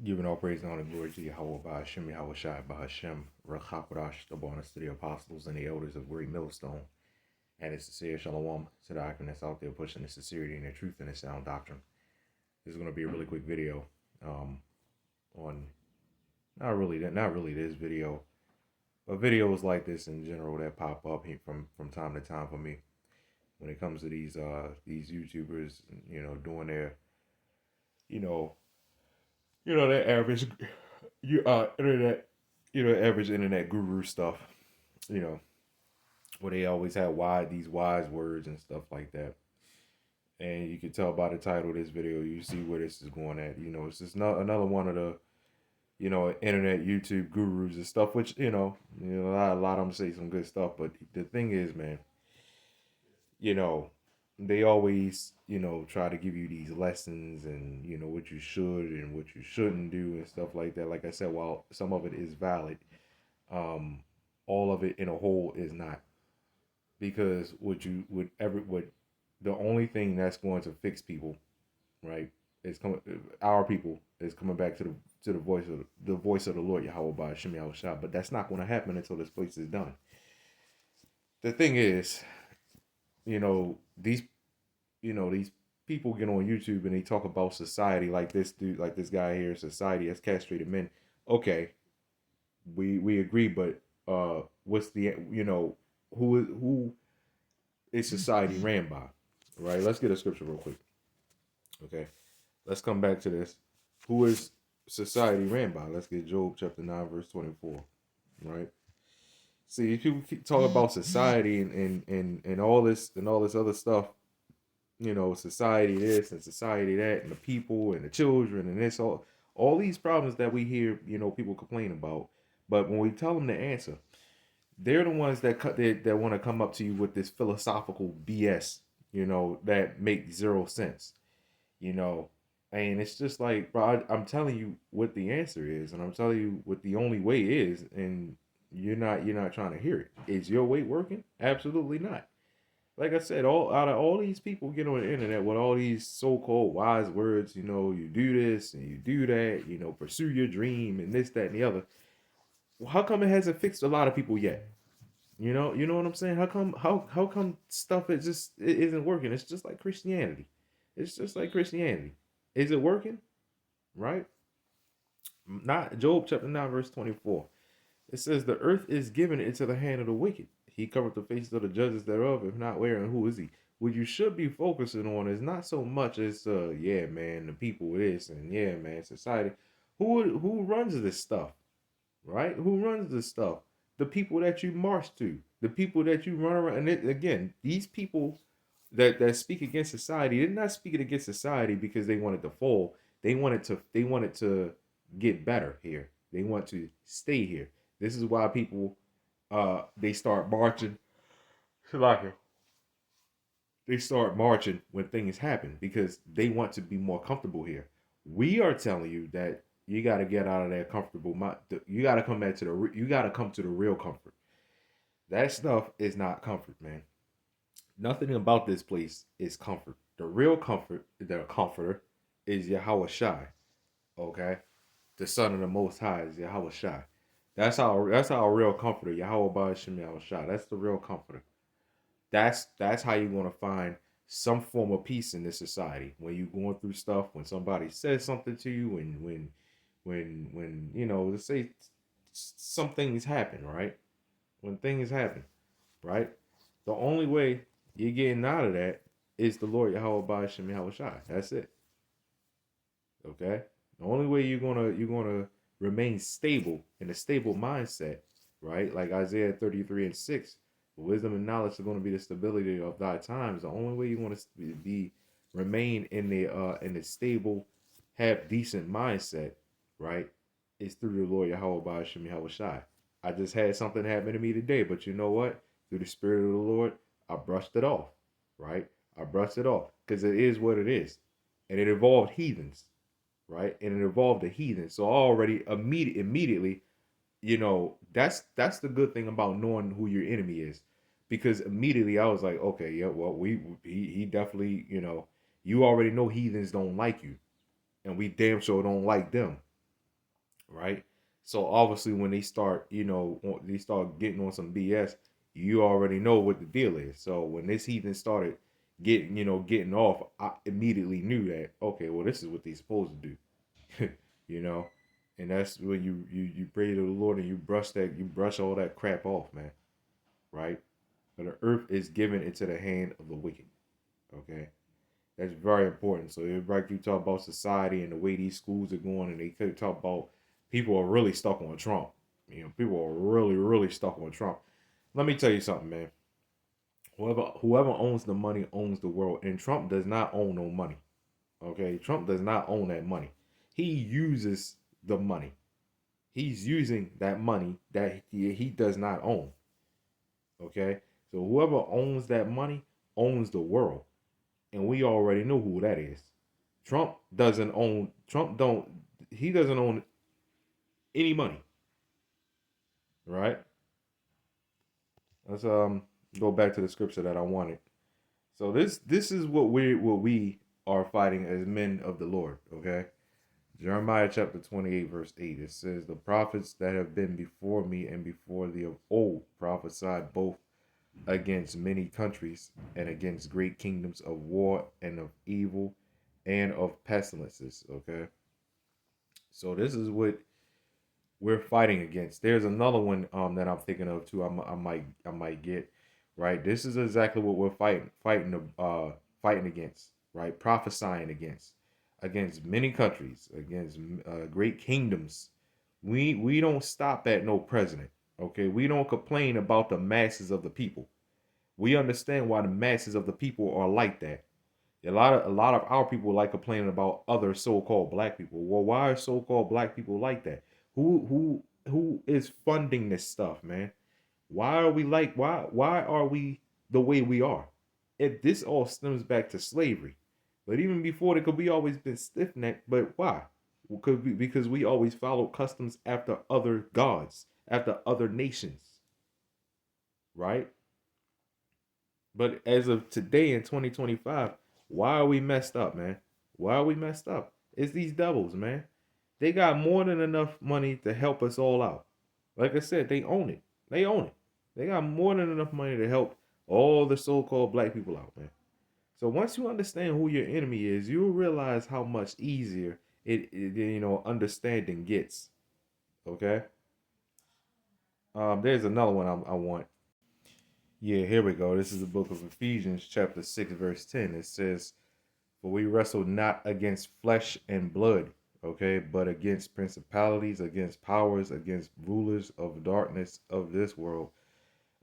Giving all praise and honor and glory to Yahawah, BAHASHAM, YAHAWASHI, BAHASHAM, RACHAPADASH, the bonus to the apostles and the elders of Great Millstone, and its sincere shalom to the icon that's out there pushing the sincerity and the truth and the sound doctrine. This is going to be a really quick video on not really this video, but videos like this in general that pop up from time to time for me when it comes to these YouTubers, doing their you know their average internet, average internet guru stuff, you know, where they always have these wise words and stuff like that. And you can tell by the title of this video, you see where this is going at. It's just another one of the, internet YouTube gurus and stuff, which, a lot of them say some good stuff. But the thing is, man, you know, they always, try to give you these lessons and, what you should and what you shouldn't do and stuff like that. Like I said, while some of it is valid, um, all of it in a whole is not. Because what the only thing that's going to fix people, right, is coming our people is coming back to the voice of the Lord Yahweh by Shemi Shah. But that's not going to happen until this place is done. The thing is, you know, these these people get on YouTube and they talk about society like this dude, like this guy here, society as castrated men. Okay, we agree, but what's the who is society ran by? Right? Let's get a scripture real quick. Okay, let's come back to this. Who is society ran by? Let's get Job chapter 9 verse 24. Right? See, if people keep talking about society and all this other stuff, society this and society that, and the people and the children and this all these problems that we hear, people complain about. But when we tell them the answer, they're the ones that want to come up to you with this philosophical BS, that makes zero sense, you know. And it's just like, bro, I'm telling you what the answer is, and I'm telling you what the only way is, and you're not trying to hear it. Is your way working? Absolutely not. Like I said, all out of all these people get on the internet with all these so-called wise words, you do this and you do that, pursue your dream and this, that, and the other. Well, how come it hasn't fixed a lot of people yet? You know what I'm saying? How come stuff it isn't working? It's just like Christianity. It's just like Christianity. Is it working? Right? Not Job chapter 9, verse 24. It says, the earth is given into the hand of the wicked. He covered the faces of the judges thereof, if not where and who is he? What you should be focusing on is not so much as yeah, man, the people with this, and yeah, man, society. Who runs this stuff? Right? Who runs this stuff? The people that you march to, the people that you run around. And again, these people that speak against society, they're not speaking against society because they wanted to fall. They wanted to get better here. They want to stay here. This is why people they start marching. Shalaka. They start marching when things happen because they want to be more comfortable here. We are telling you that you got to get out of that comfortable. You got to come back to you got to come to the real comfort. That stuff is not comfort, man. Nothing about this place is comfort. The real comfort, the comforter, is Yahweh Shai. Okay, the Son of the Most High is Yahweh Shai. That's our real comforter. Yahweh Ba'ashem Yahweh Shai. That's the real comforter. That's how you're gonna find some form of peace in this society when you're going through stuff. When somebody says something to you, and when let's say some things happen, right? When things happen, right? The only way you're getting out of that is the Lord Yahweh Ba'ashem Yahweh Shai. That's it. Okay? The only way you're gonna remain stable in a stable mindset, right? Like Isaiah 33 and 6, wisdom and knowledge are going to be the stability of thy times. The only way you want to be remain in the stable, have decent mindset, right, is through the Lord Yahweh Ba'ashem Yahweh Shai. I just had something happen to me today, but you know what? Through the Spirit of the Lord, I brushed it off, right? I brushed it off because it is what it is, and it involved heathens, right? And it involved a heathen. So I already immediately, that's the good thing about knowing who your enemy is, because immediately I was like, okay, yeah, well, he definitely, you already know heathens don't like you, and we damn sure don't like them. right? So obviously, when they start, they start getting on some BS, you already know what the deal is. So when this heathen started getting off, I immediately knew that, okay, well, this is what they supposed to do, you know, and that's when you pray to the Lord and you brush all that crap off, man, right? But the earth is given into the hand of the wicked. Okay, that's very important. So everybody keep talking about society and the way these schools are going, and they could talk about people are really stuck on Trump. People are really, really stuck on Trump. Let me tell you something, man. Whoever owns the money owns the world, and Trump does not own no money. Okay, Trump does not own that money. He uses the money. He's using that money that he does not own. Okay, so whoever owns that money owns the world, and we already know who that is. Trump doesn't own. Trump don't. He doesn't own any money, right? Let's go back to the scripture that I wanted. So this is what we are fighting as men of the Lord. Okay, Jeremiah chapter 28 verse 8. It says, "The prophets that have been before me and before thee of old prophesied both against many countries and against great kingdoms of war and of evil and of pestilences." Okay, so this is what we're fighting against. There's another one that I'm thinking of too. I might get right. This is exactly what we're fighting against, right? Prophesying against many countries, against great kingdoms. We don't stop at no president. Okay, we don't complain about the masses of the people. We understand why the masses of the people are like that. A lot of our people like complaining about other so-called black people. Well, why are so-called black people like that? Who is funding this stuff, man? Why are we the way we are? If this all stems back to slavery. But even before that, could we always been stiff necked? But why? Because we always followed customs after other gods, after other nations, right? But as of today in 2025, why are we messed up, man? Why are we messed up? It's these devils, man. They got more than enough money to help us all out. Like I said, they own it. They own it. They got more than enough money to help all the so-called black people out, man. So once you understand who your enemy is, you'll realize how much easier understanding gets. Okay. There's another one I want. Yeah, here we go. This is the book of Ephesians, chapter 6, verse 10. It says, "For we wrestle not against flesh and blood, okay, but against principalities, against powers, against rulers of darkness of this world,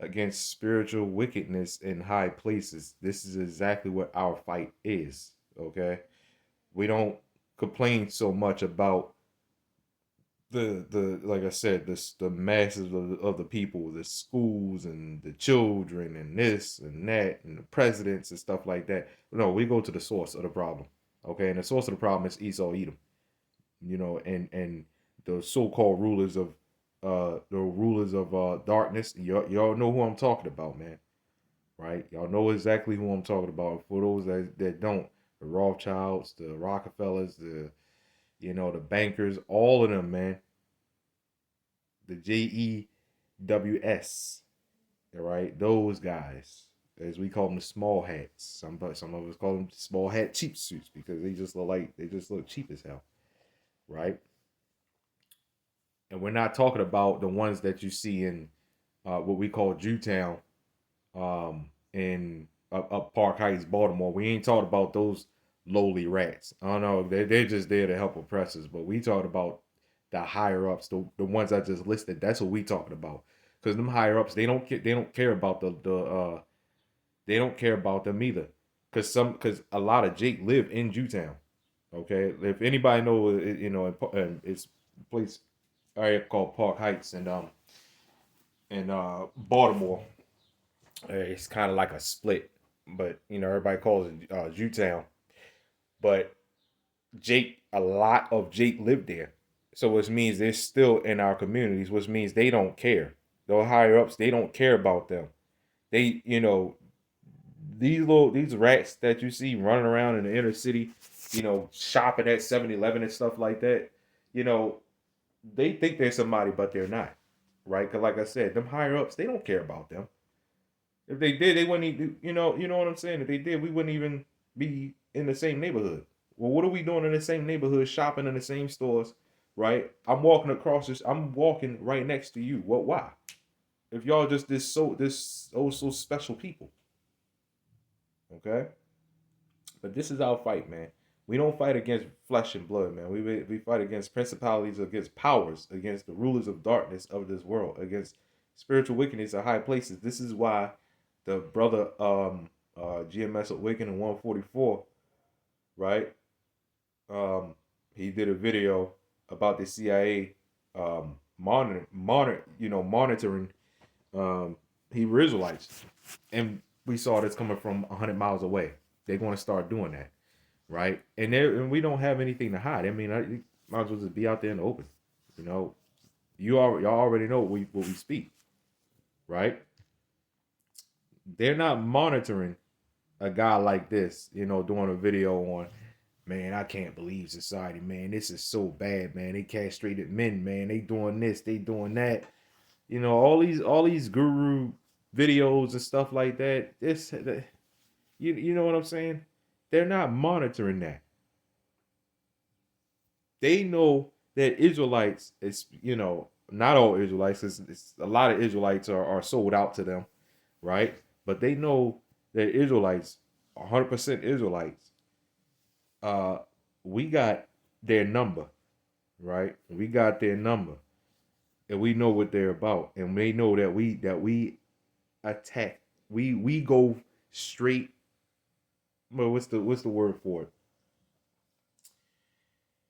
against spiritual wickedness in high places." This is exactly what our fight is, okay? We don't complain so much about the like I said, the masses of the people, the schools and the children and this and that and the presidents and stuff like that. No, we go to the source of the problem. Okay, and the source of the problem is Esau Edom, and the so-called rulers of darkness. Y'all know who I'm talking about, man. Right? Y'all know exactly who I'm talking about. For those that don't, the Rothschilds, the Rockefellers, the bankers, all of them, man. The JEWS, all right, those guys, as we call them, the small hats. Some of us call them small hat cheap suits because they just look cheap as hell, right? And we're not talking about the ones that you see in what we call Jewtown, in up Park Heights, Baltimore. We ain't talking about those lowly rats. I don't know. They're just there to help oppressors. But we talking about the higher ups, the ones I just listed. That's what we talking about. Because them higher ups, they don't care about they don't care about them either. Because a lot of Jake live in Jewtown. Okay, if anybody know, it's a place area called Park Heights and Baltimore. It's kind of like a split, but everybody calls it Jewtown. But a lot of Jake lived there, so which means they're still in our communities, which means they don't care. The higher ups, they don't care about them. They, these rats that you see running around in the inner city, shopping at 7-Eleven and stuff like that. You know, they think they're somebody, but they're not, right? Because like I said, them higher ups, they don't care about them. If they did, they wouldn't even, you know what I'm saying? If they did, we wouldn't even be in the same neighborhood. Well, what are we doing in the same neighborhood, shopping in the same stores, right? I'm walking across this, I'm walking right next to you. What, why? If y'all just this oh so special people, okay? But this is our fight, man. We don't fight against flesh and blood, man. We fight against principalities, against powers, against the rulers of darkness of this world, against spiritual wickedness at high places. This is why the brother GMS at Wicked in 144, right? He did a video about the CIA monitoring Hebrew Israelites, and we saw this coming from 100 miles away. They're going to start doing that, right? And we don't have anything to hide. I mean, you might as well just be out there in the open. You know, y'all already know what we speak, right? They're not monitoring a guy like this, doing a video on, man, I can't believe society, man. This is so bad, man. They castrated men, man. They doing this, they doing that. All these guru videos and stuff like that. You know what I'm saying? They're not monitoring that. They know that Israelites is, not all Israelites, it's a lot of Israelites are sold out to them, right? But they know that Israelites, 100% Israelites, uh, we got their number, right? We got their number, and we know what they're about, and they know that we attack. We go straight. Well, what's the word for it?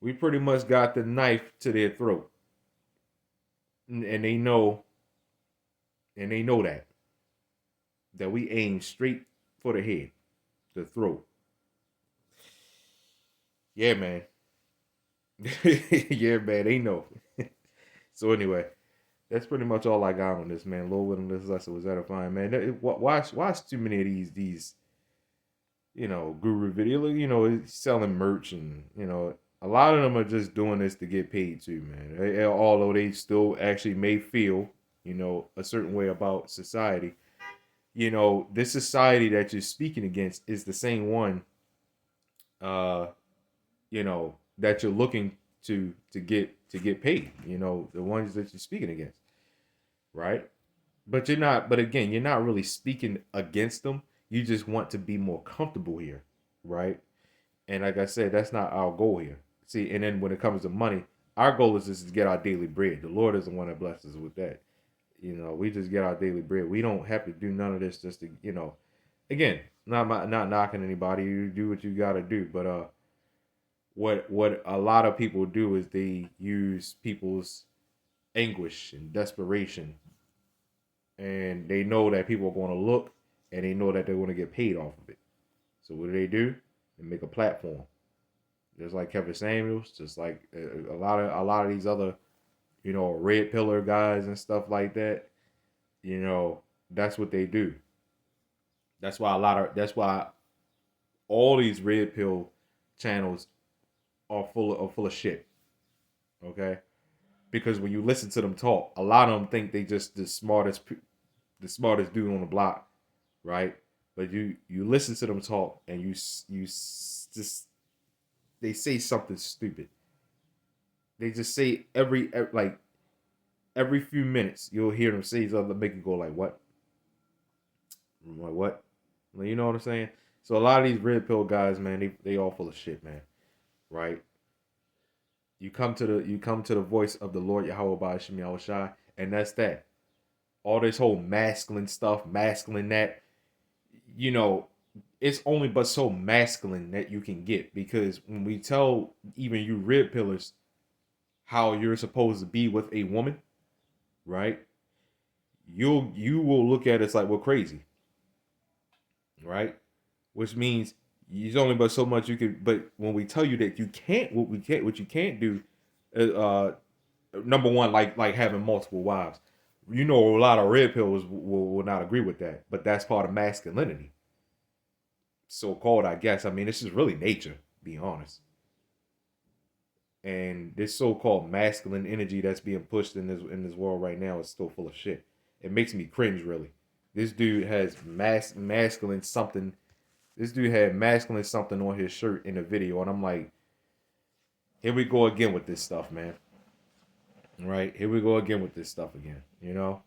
We pretty much got the knife to their throat, and they know, that we aim straight for the head, the throat. Yeah, man. Yeah, man. They know. So anyway, that's pretty much all I got on this, man. Lord willing, this lesson was edifying, man. Watch too many of these guru video, selling merch, and a lot of them are just doing this to get paid too, man. Although they still actually may feel, a certain way about society. This society that you're speaking against is the same one, uh, that you're looking to get paid. The ones that you're speaking against, right? But you're not. But again, you're not really speaking against them. You just want to be more comfortable here, right? And like I said, that's not our goal here. See, and then when it comes to money, our goal is just to get our daily bread. The Lord is the one that blesses us with that. We just get our daily bread. We don't have to do none of this just to, again, not knocking anybody. You do what you gotta do. But what a lot of people do is they use people's anguish and desperation, and they know that people are going to look, and they know that they're going to get paid off of it. So what do? They make a platform, just like Kevin Samuels, just like a lot of these other, red pillar guys and stuff like that. That's what they do. That's why all these red pill channels are full of shit. Okay, because when you listen to them talk, a lot of them think they just the smartest dude on the block, right? But you listen to them talk, and you just they say something stupid. They just say every few minutes you'll hear them say something, make you go like, what? Like what? You know what I'm saying? So a lot of these red pill guys, man, they all full of shit, man. Right? You come to the voice of the Lord Yahawah BAHASHAM YAHAWASHI, and that's that. All this whole masculine stuff, masculine that, you know, it's only but so masculine that you can get, because when we tell even you red pillars how you're supposed to be with a woman, right? You will look at us like we're crazy, right? Which means there's only but so much you can. But when we tell you that you can't, what you can't do, number one, like having multiple wives. A lot of red pills will not agree with that, but that's part of masculinity, so called, I guess. I mean, this is really nature, be honest. And this so-called masculine energy that's being pushed in this world right now is still full of shit. It makes me cringe, really. This dude has masculine something. This dude had masculine something on his shirt in the video, and I'm like, here we go again with this stuff, man. Right? Here we go again with this stuff again, you know?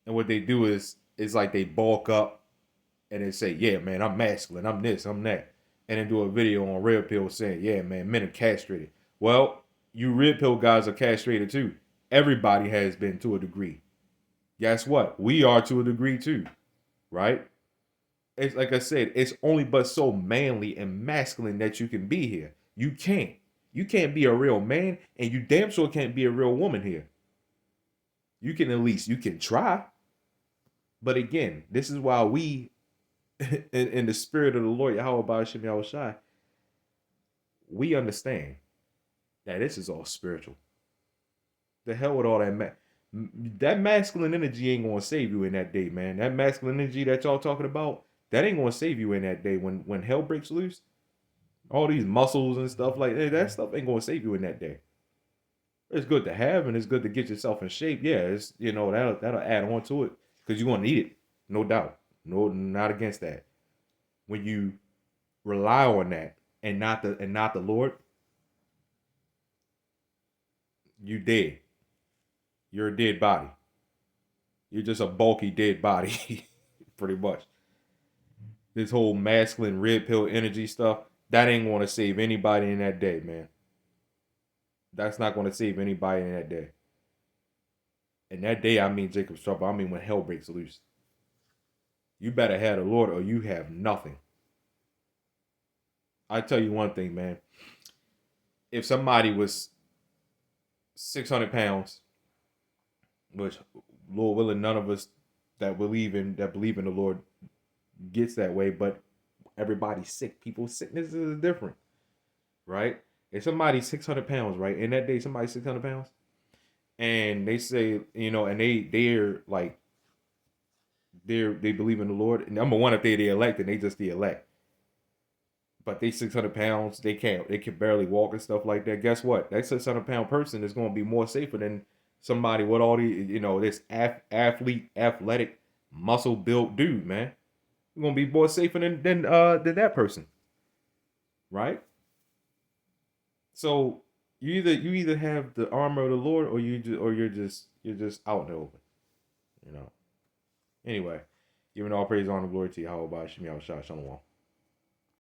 And what they do is, it's like they bulk up and they say, yeah, man, I'm masculine, I'm this, I'm that. And then do a video on Red Pill saying, yeah, man, men are castrated. Well, you Red Pill guys are castrated too. Everybody has been to a degree. Guess what? We are to a degree too, right? It's like I said, it's only but so manly and masculine that you can be here. You can't. You can't be a real man, and you damn sure can't be a real woman here. You can at least, you can try. But again, this is why we, in the spirit of the Lord, YAHAWASHI, we understand that this is all spiritual. The hell with all that that masculine energy ain't gonna save you in that day, man. That masculine energy that y'all talking about, that ain't gonna save you in that day when hell breaks loose. All these muscles and stuff like that stuff ain't gonna save you in that day. It's good to have and it's good to get yourself in shape. Yeah, it's that'll add on to it because you're gonna need it, no doubt. No, not against that. When you rely on that and not the Lord, you dead. You're a dead body. You're just a bulky dead body, pretty much. This whole masculine red pill energy stuff, that ain't gonna save anybody in that day, man. That's not gonna save anybody in that day. And that day, I mean Jacob's trouble. I mean when hell breaks loose. You better have the Lord or you have nothing. I tell you one thing, man. If somebody was 600 pounds, which Lord willing, none of us that believe in the Lord gets that way, but everybody's sick. People's sickness is different, right? If somebody's 600 pounds, right, in that day somebody's 600 pounds, and they say, and they're like they believe in the Lord. And number one, if they're the elect, and they just the elect. But they 600 pounds, they can barely walk and stuff like that. Guess what? That 600-pound person is going to be more safer than somebody with all the, this athletic, muscle built dude, man. You're gonna be more safer than that person, right? So you either have the armor of the Lord, or you're just out in the open, Anyway, giving all praise, honor, glory to Yahweh, Shalom.